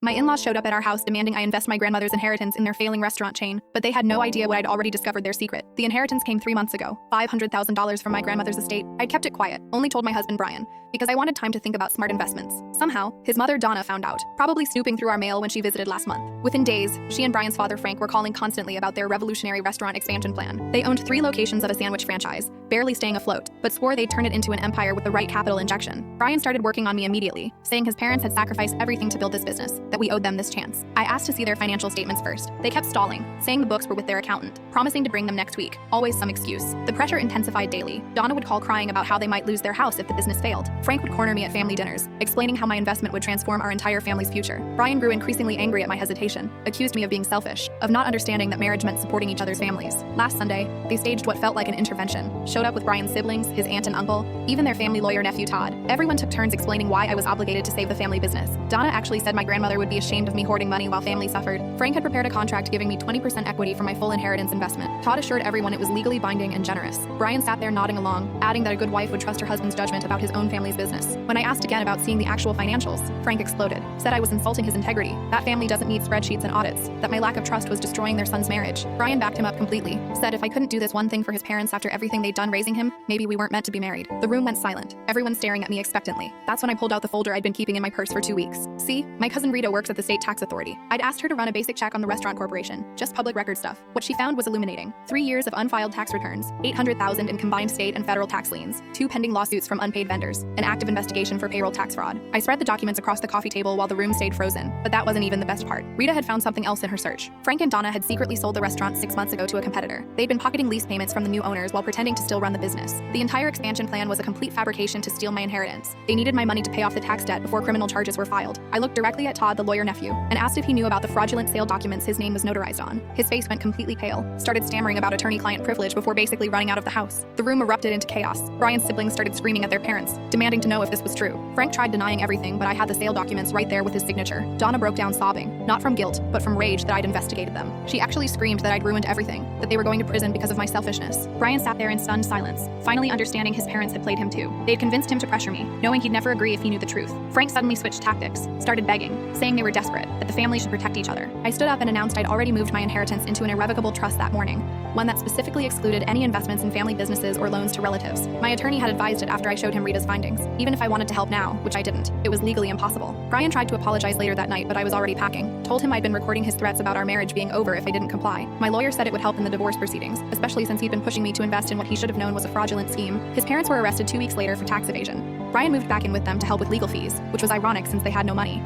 My in-laws showed up at our house demanding I invest my grandmother's inheritance in their failing restaurant chain, but they had no idea what I'd already discovered their secret. The inheritance came 3 months ago, $500,000 from my grandmother's estate. I'd kept it quiet, only told my husband Brian, because I wanted time to think about smart investments. Somehow, his mother Donna found out, probably snooping through our mail when she visited last month. Within days, she and Brian's father Frank were calling constantly about their revolutionary restaurant expansion plan. They owned 3 locations of a sandwich franchise, barely staying afloat, but swore they'd turn it into an empire with the right capital injection. Brian started working on me immediately, saying his parents had sacrificed everything to build this business, that we owed them this chance. I asked to see their financial statements first. They kept stalling, saying the books were with their accountant, promising to bring them next week, always some excuse. The pressure intensified daily. Donna would call crying about how they might lose their house if the business failed. Frank would corner me at family dinners, explaining how my investment would transform our entire family's future. Brian grew increasingly angry at my hesitation, accused me of being selfish, of not understanding that marriage meant supporting each other's families. Last Sunday, they staged what felt like an intervention, showed up with Brian's siblings, his aunt and uncle, even their family lawyer nephew Todd. Everyone took turns explaining why I was obligated to save the family business. Donna actually said my grandmother would be ashamed of me hoarding money while family suffered. Frank had prepared a contract giving me 20% equity for my full inheritance investment. Todd assured everyone it was legally binding and generous. Brian sat there nodding along, adding that a good wife would trust her husband's judgment about his own family's business. When I asked again about seeing the actual financials, Frank exploded, said I was insulting his integrity, that family doesn't need spreadsheets and audits, that my lack of trust was destroying their son's marriage. Brian backed him up completely, said if I couldn't do this one thing for his parents after everything they'd done raising him, maybe we weren't meant to be married. The room went silent, everyone staring at me expectantly. That's when I pulled out the folder I'd been keeping in my purse for 2 weeks. See, my cousin Rita works at the state tax authority. I'd asked her to run a basic check on the restaurant corporation, just public record stuff. What she found was illuminating. 3 years of unfiled tax returns, $800,000 in combined state and federal tax liens, 2 pending lawsuits from unpaid vendors, an active investigation for payroll tax fraud. I spread the documents across the coffee table while the room stayed frozen, but that wasn't even the best part. Rita had found something else in her search. Frank and Donna had secretly sold the restaurant 6 months ago to a competitor. They'd been pocketing lease payments from the new owners while pretending to still run the business. The entire expansion plan was a complete fabrication to steal my inheritance. They needed my money to pay off the tax debt before criminal charges were filed. I looked directly at Todd, the lawyer nephew, and asked if he knew about the fraudulent sale documents his name was notarized on. His face went completely pale, started stammering about attorney-client privilege before basically running out of the house. The room erupted into chaos. Brian's siblings started screaming at their parents, demanding to know if this was true. Frank tried denying everything, but I had the sale documents right there with his signature. Donna broke down sobbing, not from guilt, but from rage that I'd investigated them. She actually screamed that I'd ruined everything, that they were going to prison because of my selfishness. Brian sat there in stunned silence, finally understanding his parents had played him too. They'd convinced him to pressure me, knowing he'd never agree if he knew the truth. Frank suddenly switched tactics, started begging, saying they were desperate, that the family should protect each other. I stood up and announced I'd already moved my inheritance into an irrevocable trust that morning, one that specifically excluded any investments in family businesses or loans to relatives. My attorney had advised it after I showed him Rita's findings. Even if I wanted to help now, which I didn't, it was legally impossible. Brian tried to apologize later that night, but I was already packing. Told him I'd been recording his threats about our marriage being over if I didn't comply. My lawyer said it would help in the divorce proceedings, especially since he'd been pushing me to invest in what he should have known was a fraudulent scheme. His parents were arrested 2 weeks later for tax evasion. Brian moved back in with them to help with legal fees, which was ironic since they had no money.